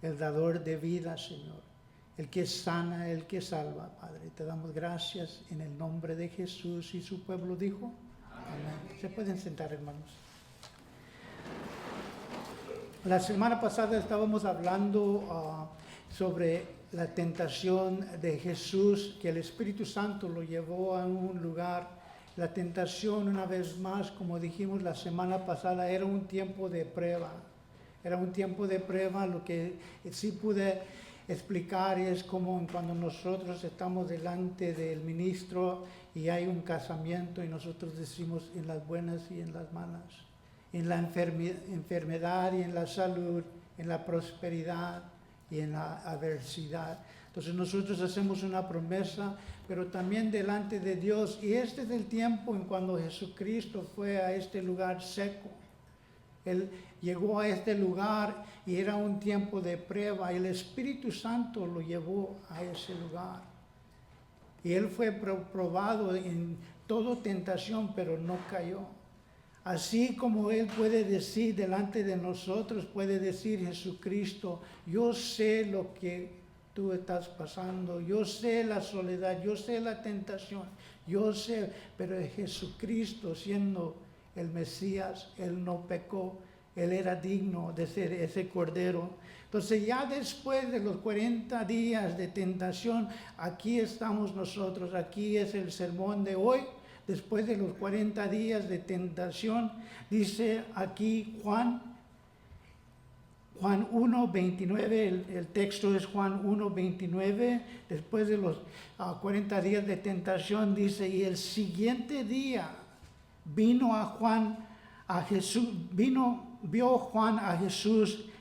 el dador de vida, Señor, el que sana, el que salva, Padre. Te damos gracias en el nombre de Jesús, y su pueblo dijo, amén. Se pueden sentar, hermanos. La semana pasada estábamos hablando sobre la tentación de Jesús, que el Espíritu Santo lo llevó a un lugar. La tentación, una vez más, como dijimos la semana pasada, era un tiempo de prueba. Era un tiempo de prueba. Lo que sí pude explicar es como cuando nosotros estamos delante del ministro y hay un casamiento y nosotros decimos en las buenas y en las malas, en la enfermedad y en la salud, en la prosperidad y en la adversidad. Entonces nosotros hacemos una promesa, pero también delante de Dios. Y este es el tiempo en cuando Jesucristo fue a este lugar seco. Él llegó a este lugar y era un tiempo de prueba. El Espíritu Santo lo llevó a ese lugar. Y Él fue probado en toda tentación, pero no cayó. Así como Él puede decir delante de nosotros, puede decir Jesucristo, yo sé lo que tú estás pasando, yo sé la soledad, yo sé la tentación, yo sé, pero Jesucristo, siendo el Mesías, Él no pecó, Él era digno de ser ese Cordero. Entonces ya después de los 40 días de tentación, aquí estamos nosotros, aquí es el sermón de hoy. Después de los 40 días de tentación, dice aquí Juan 1:29, el texto es Juan 1:29, después de los 40 días de tentación, dice, y el siguiente día vio Juan a Jesús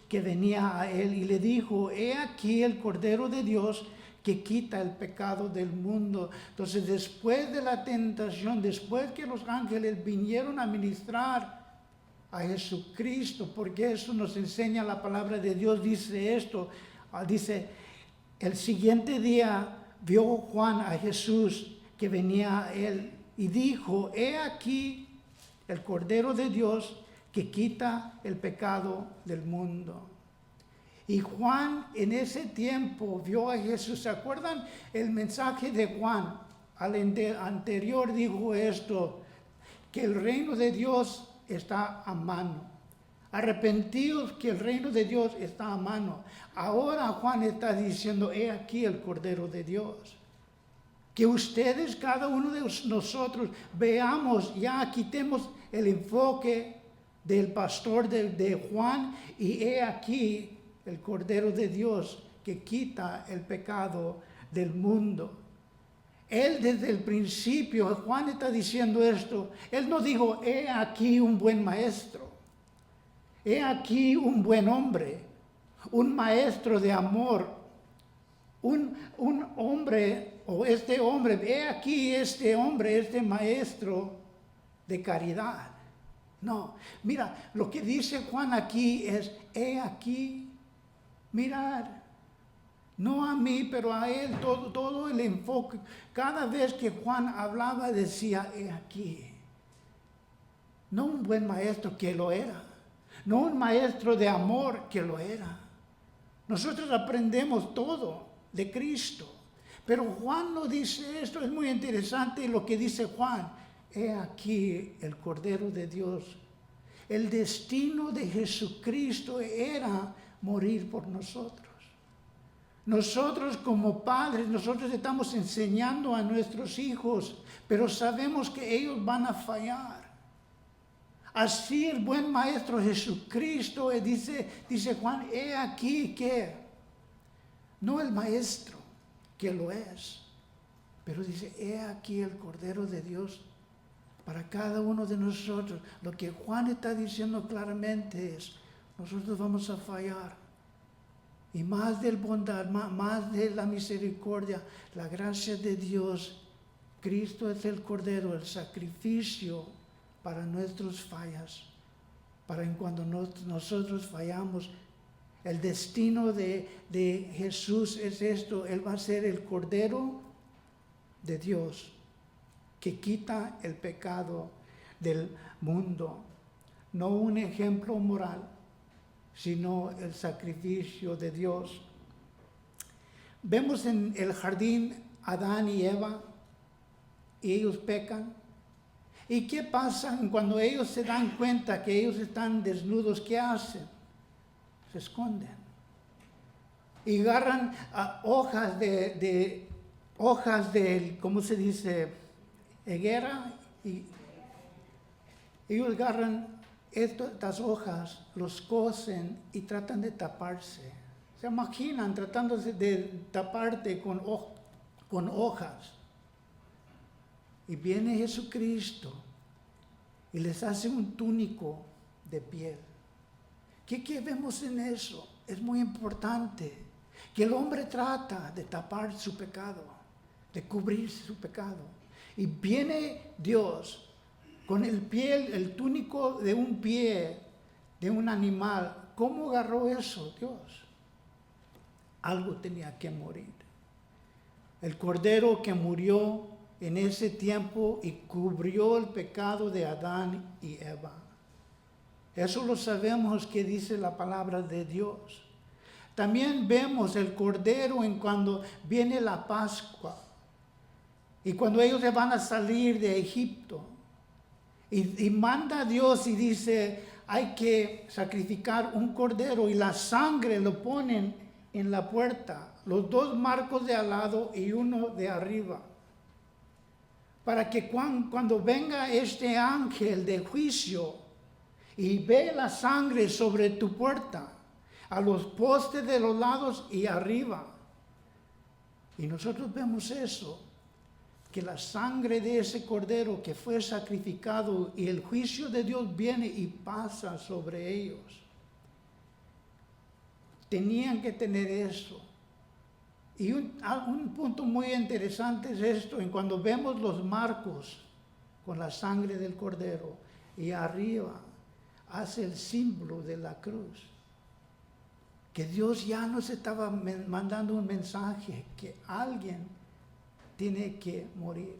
que venía a él y le dijo, he aquí el Cordero de Dios que quita el pecado del mundo. Entonces, después de la tentación, después que los ángeles vinieron a ministrar a Jesucristo, porque eso nos enseña la palabra de Dios, dice esto, dice, el siguiente día vio Juan a Jesús que venía a él y dijo, he aquí el Cordero de Dios que quita el pecado del mundo. Y Juan en ese tiempo vio a Jesús. ¿Se acuerdan el mensaje de Juan? Al anterior dijo esto, que el reino de Dios está a mano. Arrepentidos que el reino de Dios está a mano. Ahora Juan está diciendo, he aquí el Cordero de Dios. Que ustedes, cada uno de nosotros, veamos, ya quitemos el enfoque del pastor de Juan y he aquí el Cordero de Dios que quita el pecado del mundo. Él desde el principio, Juan está diciendo esto, él no dijo, he aquí un buen maestro, he aquí un buen hombre, un maestro de amor, un hombre, o este hombre, he aquí este hombre, este maestro de caridad. No, mira, lo que dice Juan aquí es, he aquí, mirar, no a mí, pero a él, todo el enfoque. Cada vez que Juan hablaba decía, he aquí. No un buen maestro que lo era, no un maestro de amor que lo era. Nosotros aprendemos todo de Cristo, pero Juan no dice esto, es muy interesante lo que dice Juan. He aquí el Cordero de Dios. El destino de Jesucristo era morir por nosotros. Nosotros como padres, nosotros estamos enseñando a nuestros hijos, pero sabemos que ellos van a fallar. Así el buen maestro Jesucristo dice Juan, he aquí que, no el maestro que lo es, pero dice, he aquí el Cordero de Dios para cada uno de nosotros. Lo que Juan está diciendo claramente es, nosotros vamos a fallar. Y más de bondad, más de la misericordia, la gracia de Dios, Cristo es el Cordero, el sacrificio para nuestras fallas, para en cuando nosotros fallamos. El destino de Jesús es esto, Él va a ser el Cordero de Dios, que quita el pecado del mundo. No un ejemplo moral, sino el sacrificio de Dios. Vemos en el jardín Adán y Eva, y ellos pecan. ¿Y qué pasa cuando ellos se dan cuenta que ellos están desnudos? ¿Qué hacen? Se esconden. Y agarran hojas de, ¿cómo se dice? Higuera. Y ellos agarran estas hojas, los cosen y tratan de taparse. Se imaginan tratándose de taparte con hojas. Y viene Jesucristo y les hace un túnico de piel. ¿Qué vemos en eso? Es muy importante que el hombre trata de tapar su pecado, de cubrir su pecado. Y viene Dios con el túnico de un pie de un animal. ¿Cómo agarró eso Dios? Algo tenía que morir. El cordero que murió en ese tiempo y cubrió el pecado de Adán y Eva. Eso lo sabemos que dice la palabra de Dios. También vemos el cordero en cuando viene la Pascua y cuando ellos se van a salir de Egipto. Y manda a Dios y dice, hay que sacrificar un cordero y la sangre lo ponen en la puerta, los dos marcos de al lado y uno de arriba. Para que cuando venga este ángel de juicio y ve la sangre sobre tu puerta, a los postes de los lados y arriba. Y nosotros vemos eso, que la sangre de ese cordero que fue sacrificado y el juicio de Dios viene y pasa sobre ellos. Tenían que tener eso. Y un punto muy interesante es esto, en cuando vemos los marcos con la sangre del cordero y arriba hace el símbolo de la cruz. Que Dios ya nos estaba mandando un mensaje que alguien tiene que morir.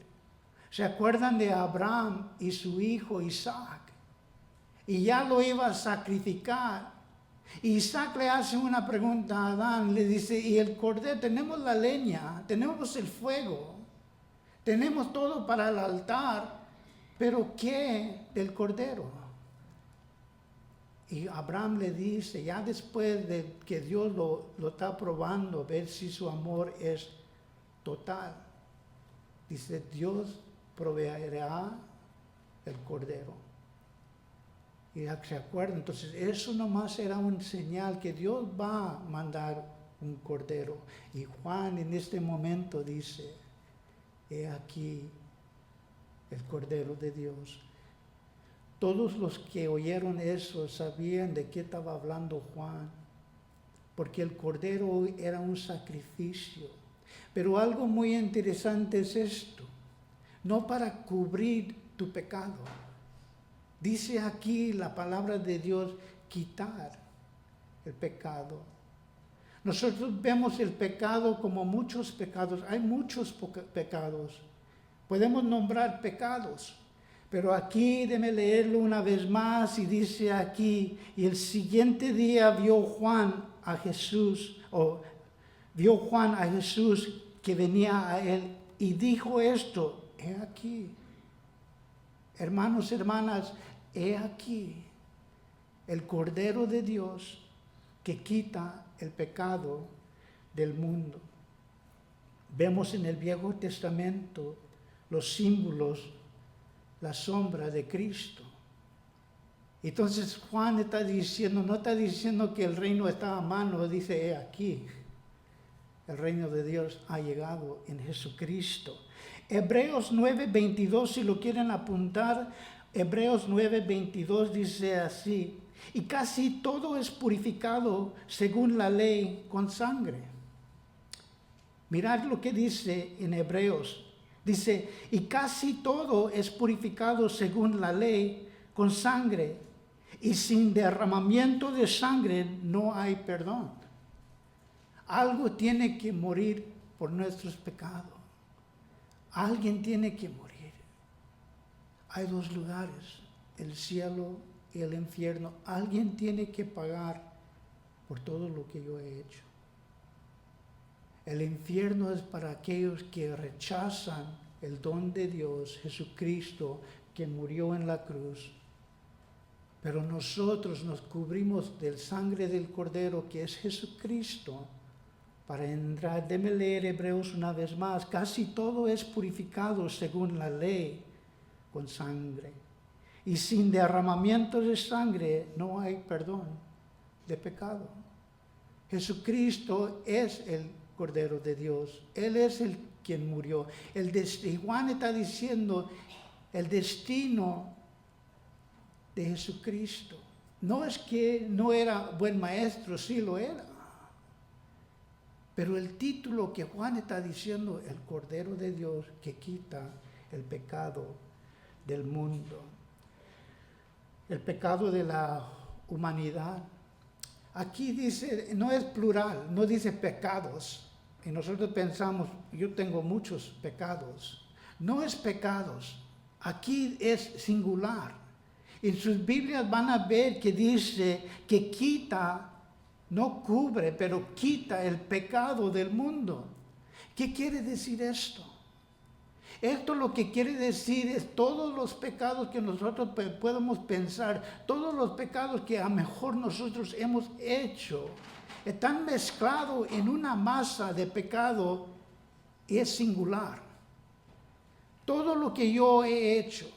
¿Se acuerdan de Abraham y su hijo Isaac? Y ya lo iba a sacrificar. Isaac le hace una pregunta a Adán, le dice, y el cordero, tenemos la leña, tenemos el fuego, tenemos todo para el altar, pero ¿qué del cordero? Y Abraham le dice, ya después de que Dios lo está probando, ver si su amor es total, dice, Dios proveerá el cordero. Y se acuerdan, entonces eso nomás era un señal que Dios va a mandar un cordero. Y Juan en este momento dice, he aquí el cordero de Dios. Todos los que oyeron eso sabían de qué estaba hablando Juan, porque el cordero era un sacrificio. Pero algo muy interesante es esto, no para cubrir tu pecado. Dice aquí la palabra de Dios, quitar el pecado. Nosotros vemos el pecado como muchos pecados. Hay muchos pecados. Podemos nombrar pecados. Pero aquí, déme leerlo una vez más, y dice aquí, y el siguiente día vio Juan a Jesús que venía a él, y dijo esto, he aquí. Hermanos, hermanas, he aquí el Cordero de Dios que quita el pecado del mundo. Vemos en el Viejo Testamento los símbolos, la sombra de Cristo. Entonces Juan está diciendo, no está diciendo que el reino está a mano, dice, he aquí, el reino de Dios ha llegado en Jesucristo. Hebreos 9:22, si lo quieren apuntar, Hebreos 9:22 dice así, y casi todo es purificado según la ley con sangre. Mirad lo que dice en Hebreos. Dice, y casi todo es purificado según la ley con sangre, y sin derramamiento de sangre no hay perdón. Algo tiene que morir por nuestros pecados. Alguien tiene que morir. Hay dos lugares, el cielo y el infierno. Alguien tiene que pagar por todo lo que yo he hecho. El infierno es para aquellos que rechazan el don de Dios, Jesucristo, que murió en la cruz. Pero nosotros nos cubrimos del sangre del Cordero, que es Jesucristo, para entrar. Déme leer Hebreos una vez más. Casi todo es purificado según la ley con sangre. Y sin derramamiento de sangre no hay perdón de pecado. Jesucristo es el Cordero de Dios. Él es el quien murió. Y Juan está diciendo el destino de Jesucristo. No es que no era buen maestro, sí lo era. Pero el título que Juan está diciendo, el Cordero de Dios que quita el pecado del mundo, el pecado de la humanidad. Aquí dice, no es plural, no dice pecados. Y nosotros pensamos, yo tengo muchos pecados. No es pecados, aquí es singular. En sus Biblias van a ver que dice que quita, no cubre, pero quita el pecado del mundo. ¿Qué quiere decir esto? Esto lo que quiere decir es todos los pecados que nosotros podemos pensar, todos los pecados que a lo mejor nosotros hemos hecho, están mezclados en una masa de pecado y es singular. Todo lo que yo he hecho.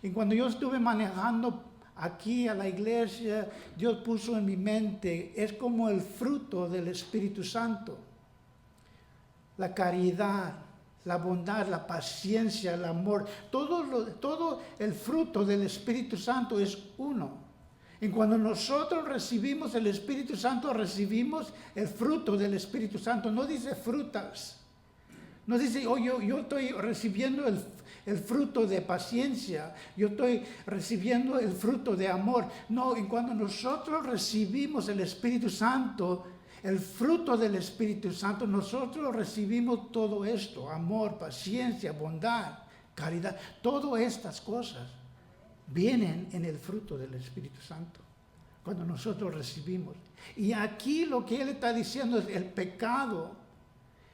Y cuando yo estuve manejando aquí a la iglesia, Dios puso en mi mente, es como el fruto del Espíritu Santo. La caridad, la bondad, la paciencia, el amor, todo el fruto del Espíritu Santo es uno. Y cuando nosotros recibimos el Espíritu Santo, recibimos el fruto del Espíritu Santo. No dice frutas. No dice, oh, yo estoy recibiendo el fruto de paciencia, yo estoy recibiendo el fruto de amor. No, y cuando nosotros recibimos el Espíritu Santo, el fruto del Espíritu Santo, nosotros recibimos todo esto, amor, paciencia, bondad, caridad, todas estas cosas vienen en el fruto del Espíritu Santo, cuando nosotros recibimos. Y aquí lo que él está diciendo es el pecado.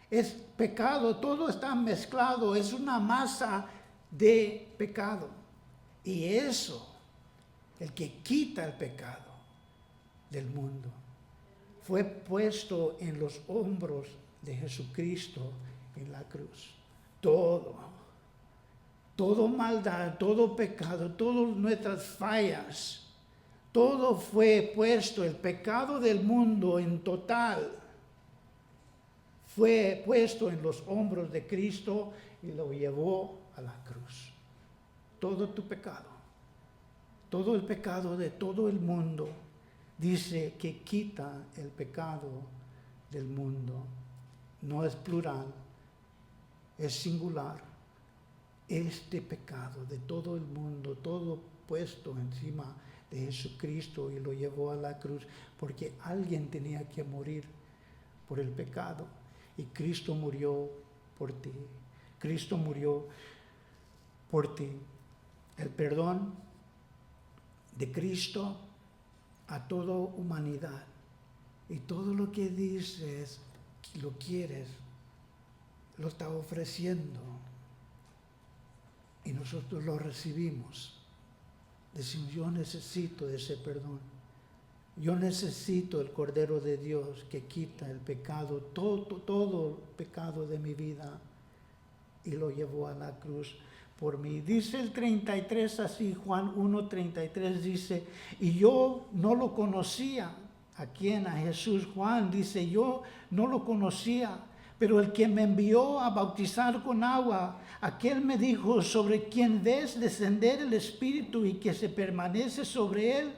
Es pecado, todo está mezclado, es una masa de pecado. Y eso, el que quita el pecado del mundo, fue puesto en los hombros de Jesucristo en la cruz. Todo maldad, todo pecado, todas nuestras fallas, todo fue puesto, el pecado del mundo en total fue puesto en los hombros de Cristo y lo llevó a la cruz. Todo tu pecado, todo el pecado de todo el mundo, dice que quita el pecado del mundo. No es plural, es singular. Este pecado de todo el mundo, todo puesto encima de Jesucristo y lo llevó a la cruz, porque alguien tenía que morir por el pecado. Y Cristo murió por ti. Cristo murió por ti. El perdón de Cristo a toda humanidad. Y todo lo que dices, lo quieres, lo está ofreciendo. Y nosotros lo recibimos. Decimos, yo necesito ese perdón. Yo necesito el Cordero de Dios que quita el pecado, todo el pecado de mi vida, y lo llevó a la cruz por mí. Dice el 33 así, Juan 1:33 dice, y yo no lo conocía. ¿A quién? A Jesús. Juan dice, yo no lo conocía, pero el que me envió a bautizar con agua, aquel me dijo, sobre quien ves descender el Espíritu y que se permanece sobre él,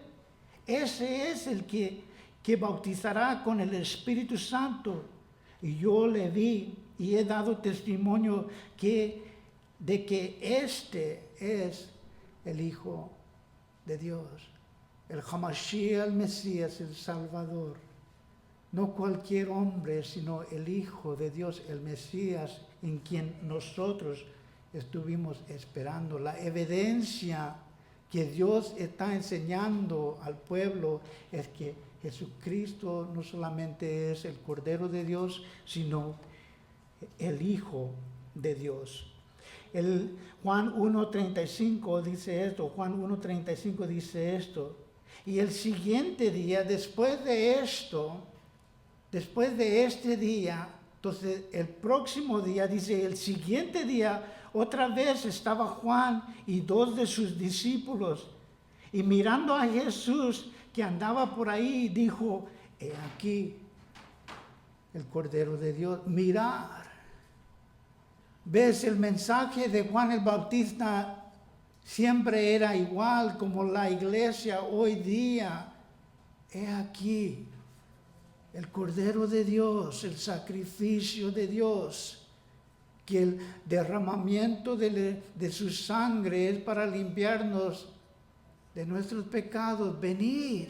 ese es el que bautizará con el Espíritu Santo. Y yo le vi y he dado testimonio de que este es el Hijo de Dios, el Hamashiach, el Mesías, el Salvador. No cualquier hombre, sino el Hijo de Dios, el Mesías, en quien nosotros estuvimos esperando. La evidencia que Dios está enseñando al pueblo es que Jesucristo no solamente es el Cordero de Dios, sino el Hijo de Dios. El Juan 1:35 dice esto, Juan 1:35 dice esto. Y el siguiente día, después de este día, entonces el próximo día, dice, el siguiente día, otra vez estaba Juan y 2 de sus discípulos. Y mirando a Jesús que andaba por ahí, dijo, he aquí el Cordero de Dios. Mirar. ¿Ves? El mensaje de Juan el Bautista siempre era igual como la iglesia hoy día. He aquí el Cordero de Dios, el sacrificio de Dios, que el derramamiento de su sangre es para limpiarnos de nuestros pecados. Venir.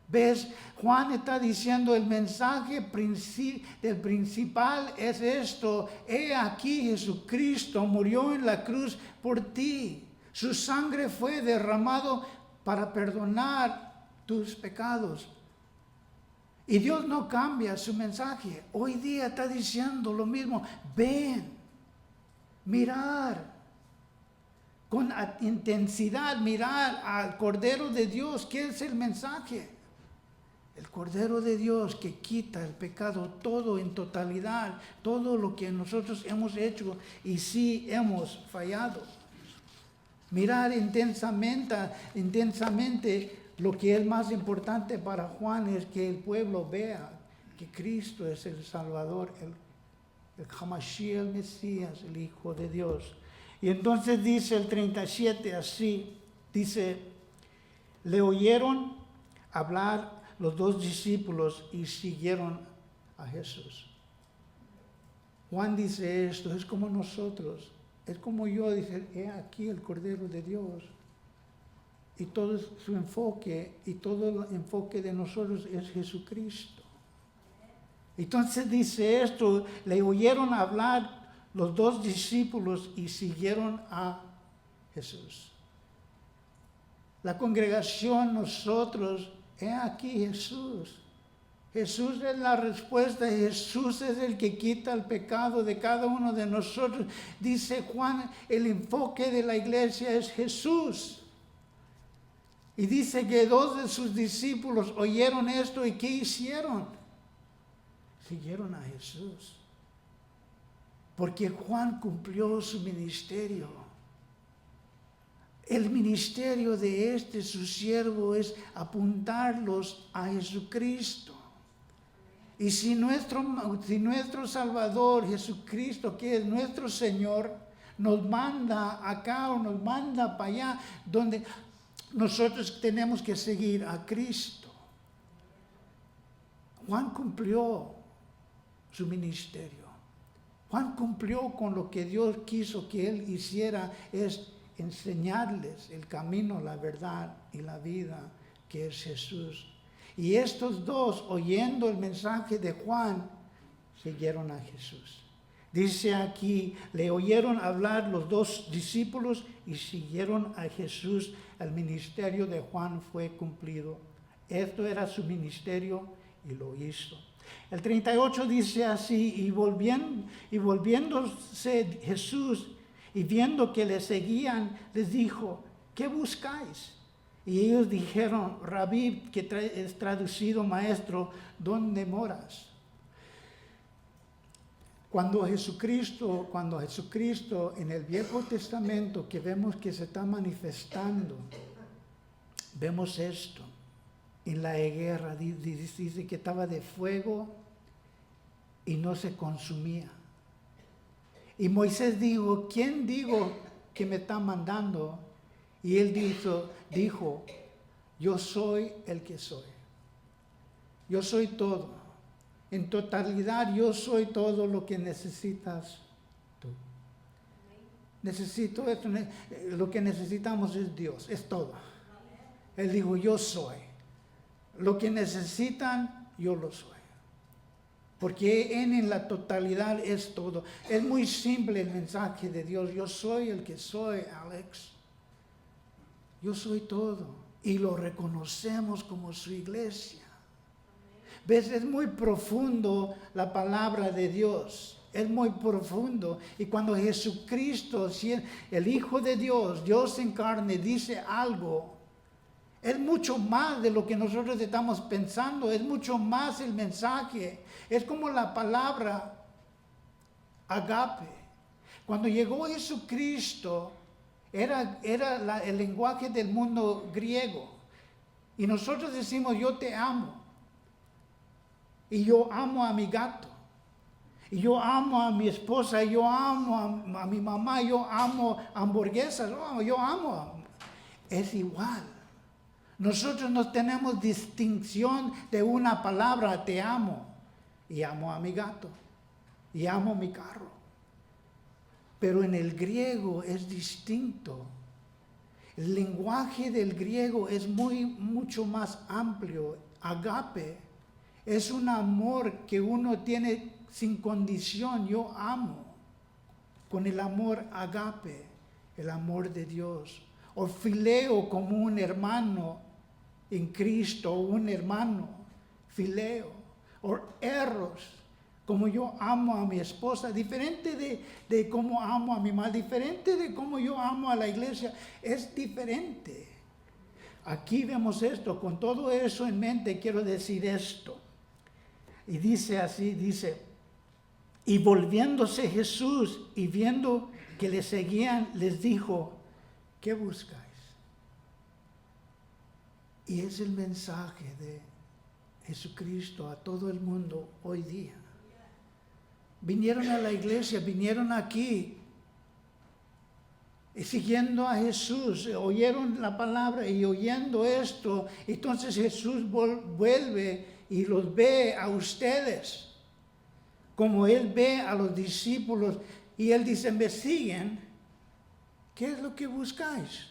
¿Ves? Juan está diciendo el mensaje del principal es esto. He aquí Jesucristo murió en la cruz por ti. Su sangre fue derramado para perdonar tus pecados. Y Dios no cambia su mensaje. Hoy día está diciendo lo mismo. Ven, mirar, con intensidad, mirar al Cordero de Dios. ¿Qué es el mensaje? El Cordero de Dios que quita el pecado todo en totalidad, todo lo que nosotros hemos hecho y sí hemos fallado. Mirar intensamente lo que es más importante para Juan es que el pueblo vea que Cristo es el Salvador, el Hamashiach, el Mesías, el Hijo de Dios. Y entonces dice el 37 así, dice, le oyeron hablar los 2 discípulos y siguieron a Jesús. Juan dice esto, es como nosotros, es como yo, dice, he aquí el Cordero de Dios. Y todo su enfoque y todo el enfoque de nosotros es Jesucristo. Entonces dice esto, le oyeron hablar los 2 discípulos y siguieron a Jesús. La congregación, nosotros, he aquí Jesús. Jesús es la respuesta, Jesús es el que quita el pecado de cada uno de nosotros. Dice Juan, el enfoque de la iglesia es Jesús. Y dice que 2 de sus discípulos oyeron esto y ¿qué hicieron? Siguieron a Jesús. Porque Juan cumplió su ministerio. El ministerio de su siervo es apuntarlos a Jesucristo. Y si nuestro Salvador Jesucristo, que es nuestro Señor, nos manda acá o nos manda para allá, donde nosotros tenemos que seguir a Cristo. Juan cumplió su ministerio. Juan cumplió con lo que Dios quiso que él hiciera, es enseñarles el camino, la verdad y la vida, que es Jesús. Y estos 2, oyendo el mensaje de Juan, siguieron a Jesús. Dice aquí, le oyeron hablar los 2 discípulos y siguieron a Jesús. El ministerio de Juan fue cumplido. Esto era su ministerio y lo hizo. El 38 dice así, y volviéndose Jesús y viendo que le seguían, les dijo, ¿qué buscáis? Y ellos dijeron, Rabí, que es traducido maestro, ¿dónde moras? Cuando Jesucristo en el Viejo Testamento, que vemos que se está manifestando, vemos esto. En la guerra dice que estaba de fuego y no se consumía. Y Moisés dijo, ¿quién digo que me está mandando? Y él dijo, yo soy el que soy. Yo soy todo. En totalidad, yo soy todo lo que necesitas tú. Necesito esto, lo que necesitamos es Dios, es todo. Él dijo, yo soy. Lo que necesitan, yo lo soy. Porque en la totalidad es todo. Es muy simple el mensaje de Dios. Yo soy el que soy, Alex. Yo soy todo. y lo reconocemos como su iglesia. ¿Ves? Es muy profundo la palabra de Dios. Es muy profundo. Y cuando Jesucristo, el Hijo de Dios, Dios en carne, dice algo, es mucho más de lo que nosotros estamos pensando. Es mucho más el mensaje. Es como la palabra agape. Cuando llegó Jesucristo, era el lenguaje del mundo griego. Y nosotros decimos, yo te amo. Y yo amo a mi gato. Y yo amo a mi esposa. Y yo amo a mi mamá. Yo amo hamburguesas. Oh, yo amo. Es igual. Nosotros no tenemos distinción de una palabra, te amo. Y amo a mi gato. Y amo mi carro. Pero en el griego es distinto. El lenguaje del griego es mucho más amplio. Agape es un amor que uno tiene sin condición. Yo amo. Con el amor agape, el amor de Dios. O fileo como un hermano en Cristo, un hermano. Fileo. O eros, como yo amo a mi esposa, diferente de cómo amo a mi madre, diferente de cómo yo amo a la iglesia, es diferente. Aquí vemos esto, con todo eso en mente quiero decir esto. Y dice así, y volviéndose Jesús y viendo que le seguían, les dijo, ¿qué buscáis? Y es el mensaje de Jesucristo a todo el mundo hoy día. Vinieron a la iglesia, vinieron aquí, y siguiendo a Jesús, oyeron la palabra y oyendo esto, entonces Jesús vuelve y los ve a ustedes, como Él ve a los discípulos, y Él dice, me siguen, ¿qué es lo que buscáis?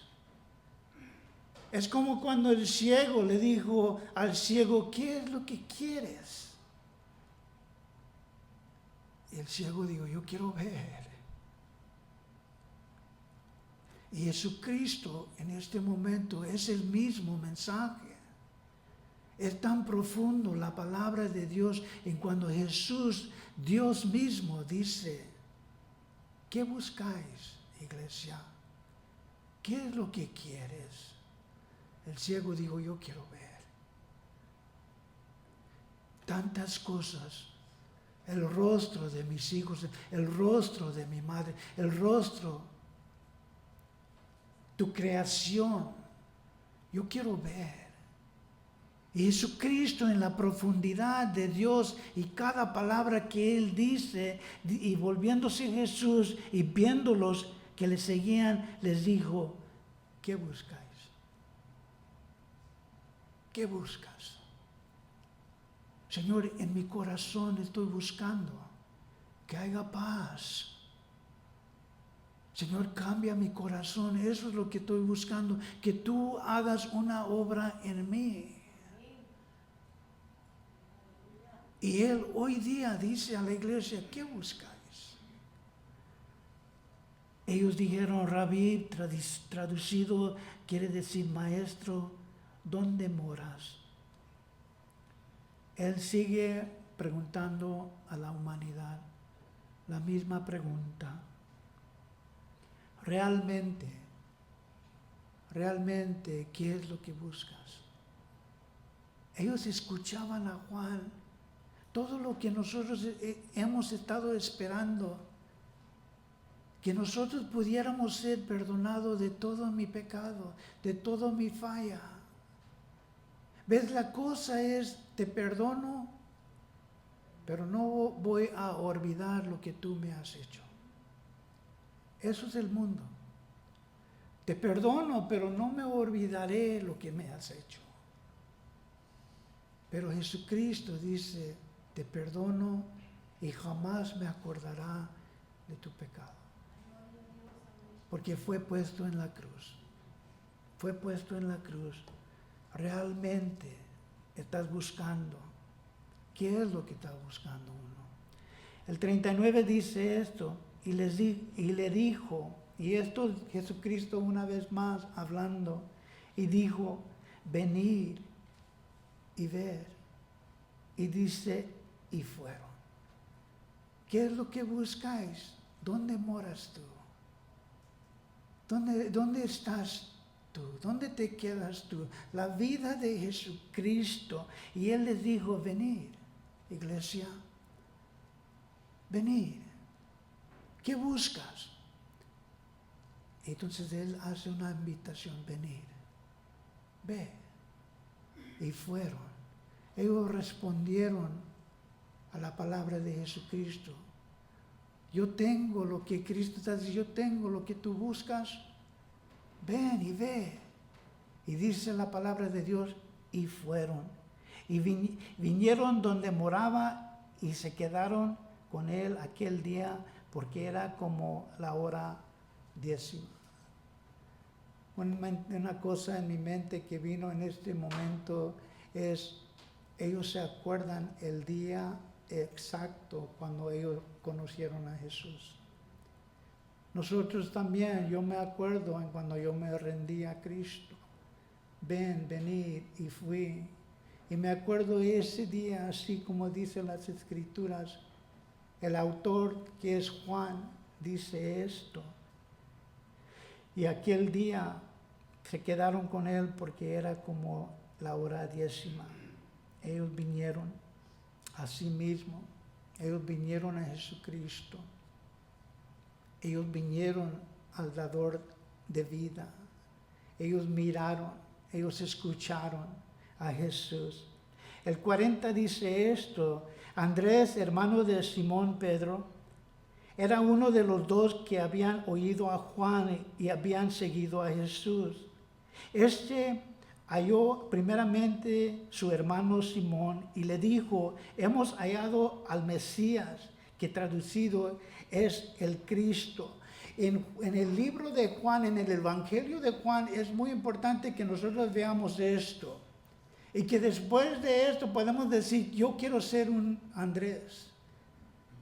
Es como cuando el ciego le dijo al ciego, ¿qué es lo que quieres? Y el ciego dijo, yo quiero ver. Y Jesucristo en este momento es el mismo mensaje. Es tan profundo la palabra de Dios en cuando Jesús, Dios mismo, dice, ¿qué buscáis, iglesia? ¿Qué es lo que quieres? El ciego dijo, yo quiero ver. Tantas cosas. El rostro de mis hijos, el rostro de mi madre, el rostro, tu creación. Yo quiero ver. Y Jesucristo en la profundidad de Dios y cada palabra que Él dice, y volviéndose Jesús y viéndolos que le seguían, les dijo, ¿qué buscáis? ¿Qué buscas? Señor, en mi corazón estoy buscando que haya paz. Señor, cambia mi corazón. Eso es lo que estoy buscando. Que tú hagas una obra en mí. Y Él hoy día dice a la iglesia, ¿qué buscáis? Ellos dijeron, Rabí, traducido quiere decir maestro, ¿dónde moras? Él sigue preguntando a la humanidad la misma pregunta. Realmente, ¿qué es lo que buscas? Ellos escuchaban a Juan, todo lo que nosotros hemos estado esperando, que nosotros pudiéramos ser perdonados de todo mi pecado, de toda mi falla. ¿Ves? La cosa es, te perdono, pero no voy a olvidar lo que tú me has hecho. Eso es el mundo. Te perdono, pero no me olvidaré lo que me has hecho. Pero Jesucristo dice, te perdono y jamás me acordará de tu pecado. Porque fue puesto en la cruz. Fue puesto en la cruz. Realmente estás buscando. ¿Qué es lo que está buscando uno? El 39 dice esto, y le dijo, y esto Jesucristo una vez más hablando, y dijo, venir y ver. Y dice, y fueron. ¿Qué es lo que buscáis? ¿Dónde moras tú? ¿Dónde estás tú? ¿Dónde te quedas tú? La vida de Jesucristo. Y Él les dijo, venid, iglesia, venid. ¿Qué buscas? Entonces Él hace una invitación, venid, ve. Y fueron. Ellos respondieron a la palabra de Jesucristo. Yo tengo lo que Cristo está diciendo, yo tengo lo que tú buscas. Ven y ve. Y dice la palabra de Dios, y fueron. Y vinieron donde moraba y se quedaron con él aquel día, porque era como la hora 10. Una cosa en mi mente que vino en este momento es, ellos se acuerdan el día exacto cuando ellos conocieron a Jesús. Nosotros también, yo me acuerdo en cuando yo me rendí a Cristo. Venid, y fui. Y me acuerdo ese día, así como dicen las Escrituras, el autor, que es Juan, dice esto. Y aquel día se quedaron con él porque era como la hora 10. Ellos vinieron a sí mismos, ellos vinieron a Jesucristo, ellos vinieron al dador de vida, ellos miraron, ellos escucharon a Jesús. El 40 dice esto, Andrés, hermano de Simón Pedro, era uno de los dos que habían oído a Juan y habían seguido a Jesús. Este halló primeramente su hermano Simón y le dijo, hemos hallado al Mesías, que traducido es el Cristo. En el libro de Juan, en el Evangelio de Juan, es muy importante que nosotros veamos esto. Y que después de esto podemos decir, yo quiero ser un Andrés.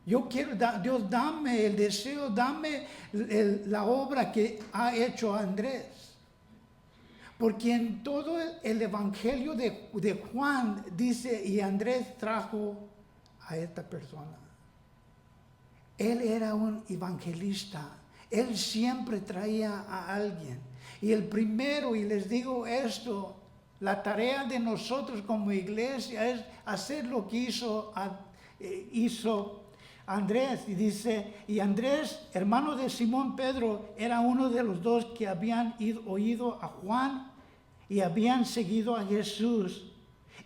Yo quiero, Dios, dame el deseo, dame la obra que ha hecho Andrés. Porque en todo el Evangelio de Juan dice, y Andrés trajo a esta persona. Él era un evangelista. Él siempre traía a alguien. Y el primero, y les digo esto, la tarea de nosotros como iglesia es hacer lo que hizo Andrés. Y dice, y Andrés, hermano de Simón Pedro, era uno de los dos que habían oído a Juan y habían seguido a Jesús.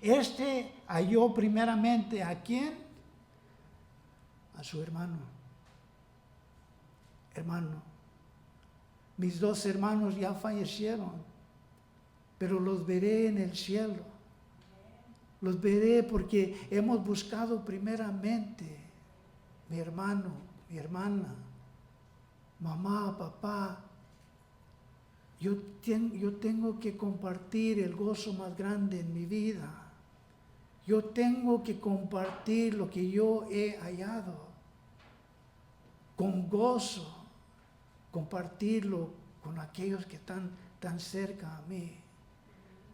Este halló primeramente ¿a quién? A su hermano. Hermano, mis dos hermanos ya fallecieron, pero los veré en el cielo. Los veré porque hemos buscado primeramente mi hermano, mi hermana, mamá, papá. Yo tengo que compartir el gozo más grande en mi vida. Yo tengo que compartir lo que yo he hallado. Con gozo, compartirlo con aquellos que están tan cerca a mí.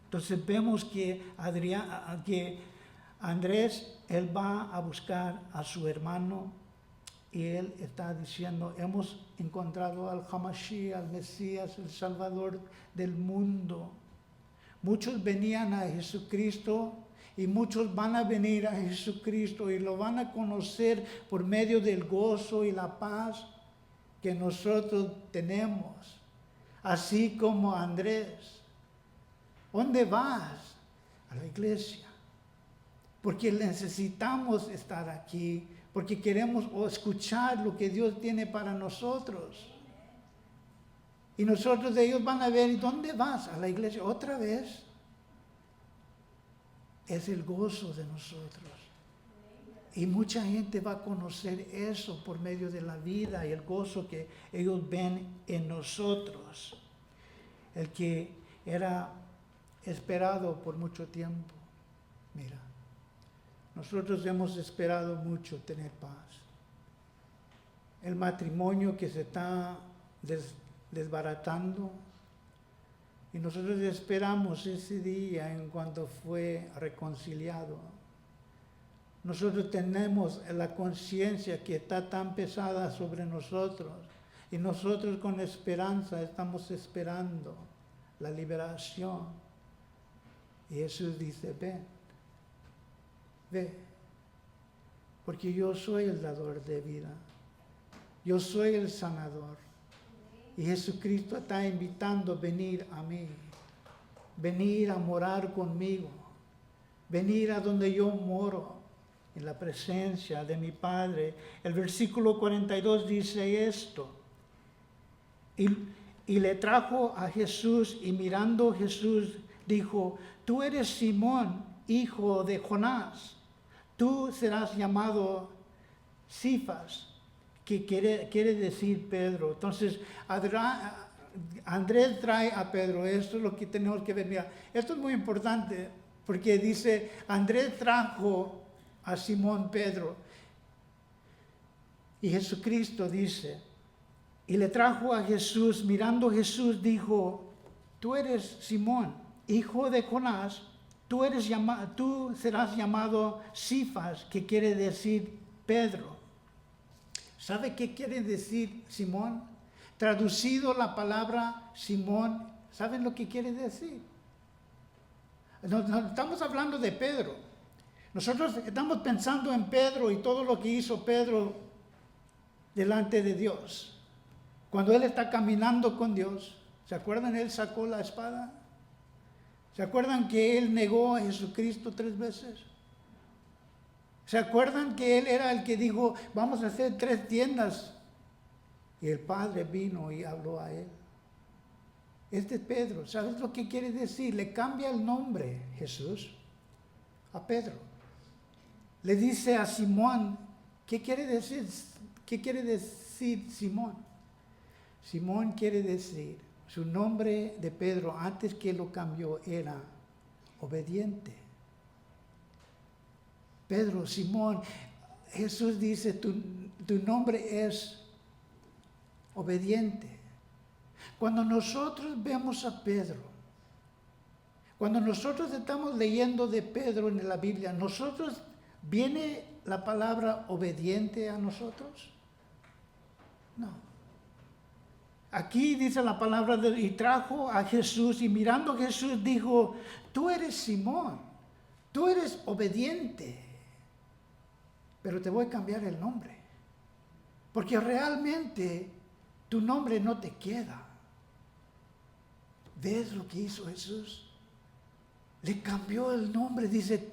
Entonces vemos que Andrés, él va a buscar a su hermano y él está diciendo, hemos encontrado al Hamashiach, al Mesías, el Salvador del mundo. Muchos venían a Jesucristo y muchos van a venir a Jesucristo y lo van a conocer por medio del gozo y la paz que nosotros tenemos. Así como Andrés. ¿Dónde vas? A la iglesia. Porque necesitamos estar aquí. Porque queremos escuchar lo que Dios tiene para nosotros. Y nosotros, ellos van a ver, ¿dónde vas? A la iglesia. ¿Otra vez? Es el gozo de nosotros. Y mucha gente va a conocer eso por medio de la vida y el gozo que ellos ven en nosotros. El que era esperado por mucho tiempo. Mira, nosotros hemos esperado mucho tener paz. El matrimonio que se está desbaratando, Y nosotros esperamos ese día en cuando fue reconciliado. Nosotros tenemos la conciencia que está tan pesada sobre nosotros. Y nosotros con esperanza estamos esperando la liberación. Y Jesús dice, ven, ve, porque yo soy el dador de vida. Yo soy el sanador. Y Jesucristo está invitando a venir a mí. Venir a morar conmigo. Venir a donde yo moro, en la presencia de mi Padre. El versículo 42 dice esto. Y le trajo a Jesús, y mirando Jesús dijo, tú eres Simón, hijo de Jonás. Tú serás llamado Cifas, que quiere decir Pedro. Entonces, Andrés trae a Pedro. Esto es lo que tenemos que ver. Mira, esto es muy importante, porque dice, Andrés trajo a Simón Pedro. Y Jesucristo dice, y le trajo a Jesús, mirando Jesús dijo, tú eres Simón, hijo de Jonás, tú serás llamado Cifas, que quiere decir Pedro. ¿Sabe qué quiere decir Simón? Traducido la palabra Simón, ¿saben lo que quiere decir? No estamos hablando de Pedro. Nosotros estamos pensando en Pedro y todo lo que hizo Pedro delante de Dios. Cuando él está caminando con Dios, ¿se acuerdan? Él sacó la espada. ¿Se acuerdan que él negó a Jesucristo 3 veces? ¿Se acuerdan que él era el que dijo, vamos a hacer 3 tiendas? Y el Padre vino y habló a él. Este es Pedro. ¿Sabes lo que quiere decir? Le cambia el nombre, Jesús, a Pedro. Le dice a Simón, ¿qué quiere decir Simón? Simón quiere decir, su nombre de Pedro, antes que lo cambió, era obediente. Pedro, Simón, Jesús dice, tu nombre es obediente. Cuando nosotros vemos a Pedro, cuando nosotros estamos leyendo de Pedro en la Biblia, ¿viene la palabra obediente a nosotros? No. Aquí dice la palabra y trajo a Jesús, y mirando a Jesús dijo, tú eres Simón, tú eres obediente, pero te voy a cambiar el nombre, porque realmente tu nombre no te queda. ¿Ves lo que hizo Jesús? Le cambió el nombre, dice,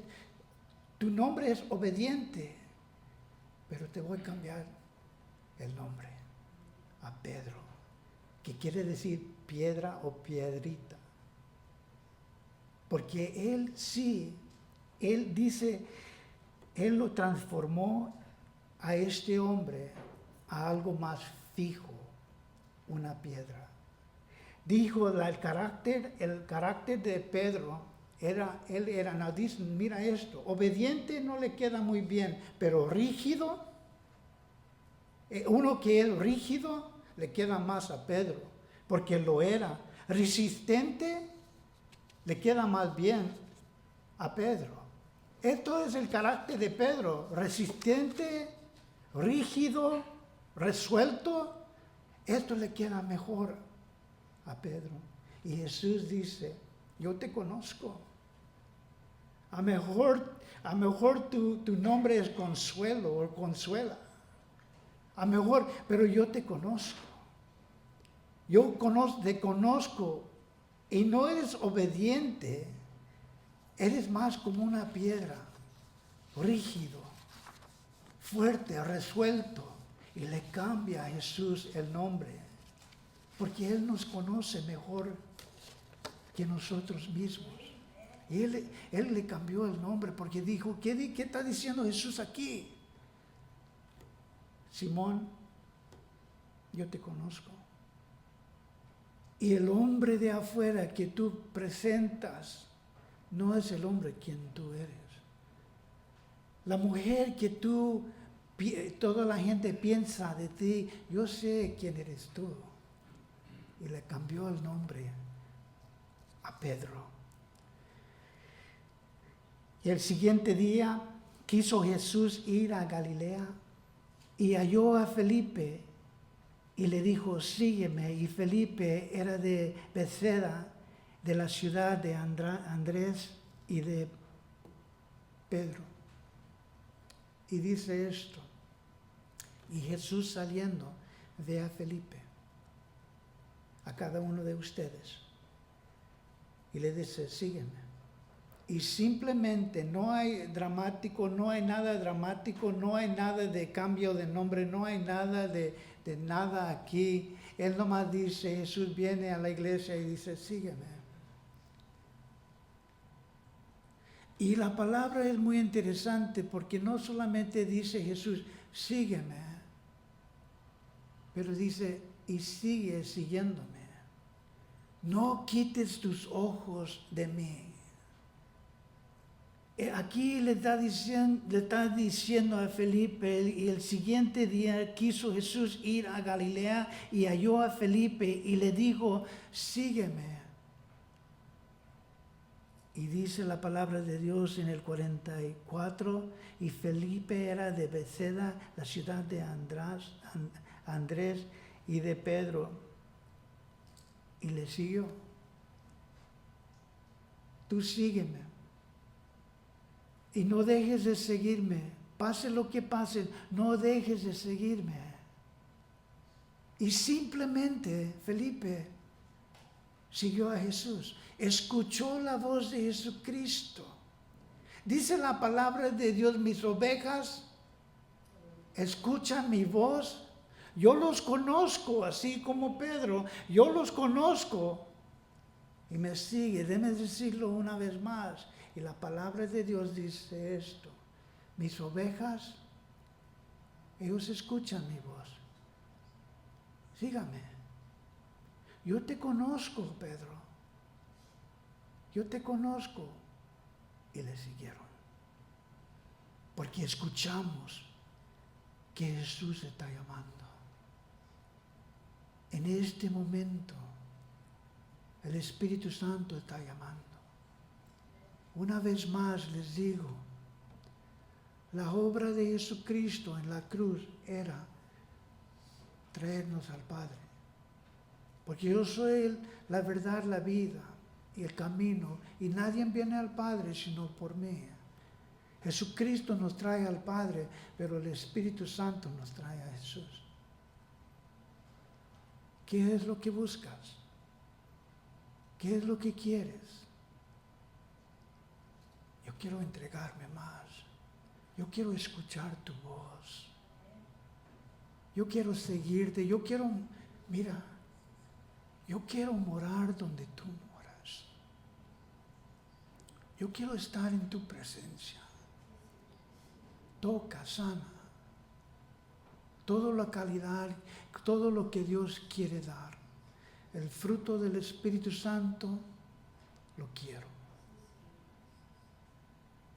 tu nombre es obediente, pero te voy a cambiar el nombre a Pedro, que quiere decir piedra o piedrita. Porque él dice, él lo transformó a este hombre a algo más fijo, una piedra. Dijo el carácter de Pedro, mira esto, obediente no le queda muy bien, pero rígido, uno que es rígido, le queda más a Pedro, porque lo era. Resistente, le queda más bien a Pedro. Esto es el carácter de Pedro, resistente, rígido, resuelto. Esto le queda mejor a Pedro. Y Jesús dice, yo te conozco. A mejor tu nombre es Consuelo o Consuela. A mejor, pero yo te conozco. Te conozco y no eres obediente, eres más como una piedra, rígido, fuerte, resuelto. Y le cambia a Jesús el nombre, porque Él nos conoce mejor que nosotros mismos. Y Él le cambió el nombre porque dijo, ¿qué está diciendo Jesús aquí? Simón, yo te conozco. Y el hombre de afuera que tú presentas no es el hombre quien tú eres. La mujer que toda la gente piensa de ti, yo sé quién eres tú. Y le cambió el nombre a Pedro. Y el siguiente día quiso Jesús ir a Galilea y halló a Felipe y le dijo, sígueme. Y Felipe era de Bethsaida, de la ciudad de Andrés y de Pedro. Y dice esto, y Jesús saliendo ve a Felipe, a cada uno de ustedes, y le dice, sígueme. Y simplemente no hay dramático, no hay nada dramático, no hay nada de cambio de nombre, no hay nada de nada aquí. Él nomás dice, Jesús viene a la iglesia y dice, sígueme. Y la palabra es muy interesante porque no solamente dice Jesús, sígueme, pero dice, y sigue siguiéndome. No quites tus ojos de mí. Aquí le está diciendo a Felipe, y el siguiente día quiso Jesús ir a Galilea y halló a Felipe y le dijo, sígueme. Y dice la palabra de Dios en el 44, y Felipe era de Bethsaida, la ciudad de Andrés y de Pedro, y le siguió. Tú sígueme. Y no dejes de seguirme. Pase lo que pase, no dejes de seguirme. Y simplemente Felipe siguió a Jesús. Escuchó la voz de Jesucristo. Dice la palabra de Dios, mis ovejas escuchan mi voz. Yo los conozco, así como Pedro. Yo los conozco. Y me sigue. Déjame decirlo una vez más. Y la palabra de Dios dice esto. Mis ovejas, ellos escuchan mi voz. Sígame. Yo te conozco, Pedro. Yo te conozco. Y le siguieron. Porque escuchamos que Jesús está llamando. En este momento, el Espíritu Santo está llamando. Una vez más les digo, la obra de Jesucristo en la cruz era traernos al Padre. Porque yo soy la verdad, la vida y el camino, y nadie viene al Padre sino por mí. Jesucristo nos trae al Padre, pero el Espíritu Santo nos trae a Jesús. ¿Qué es lo que buscas? ¿Qué es lo que quieres? Yo quiero entregarme más. Yo quiero escuchar tu voz. Yo quiero seguirte. Yo quiero morar donde tú moras. Yo quiero estar en tu presencia. Toca, sana. Toda la calidad, todo lo que Dios quiere dar. El fruto del Espíritu Santo, lo quiero.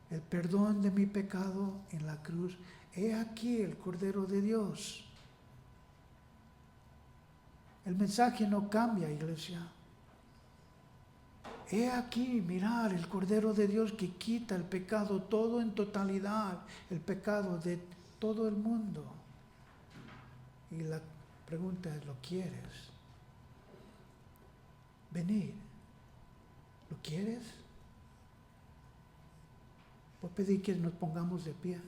El perdón de mi pecado en la cruz. He aquí el Cordero de Dios. El mensaje no cambia, iglesia. He aquí, mirar el Cordero de Dios que quita el pecado todo en totalidad, el pecado de todo el mundo. Y la pregunta es, ¿lo quieres? Venir. ¿Lo quieres? Voy a pedir que nos pongamos de pie.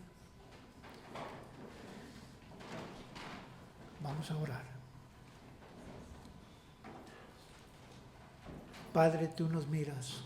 Vamos a orar. Padre, tú nos miras.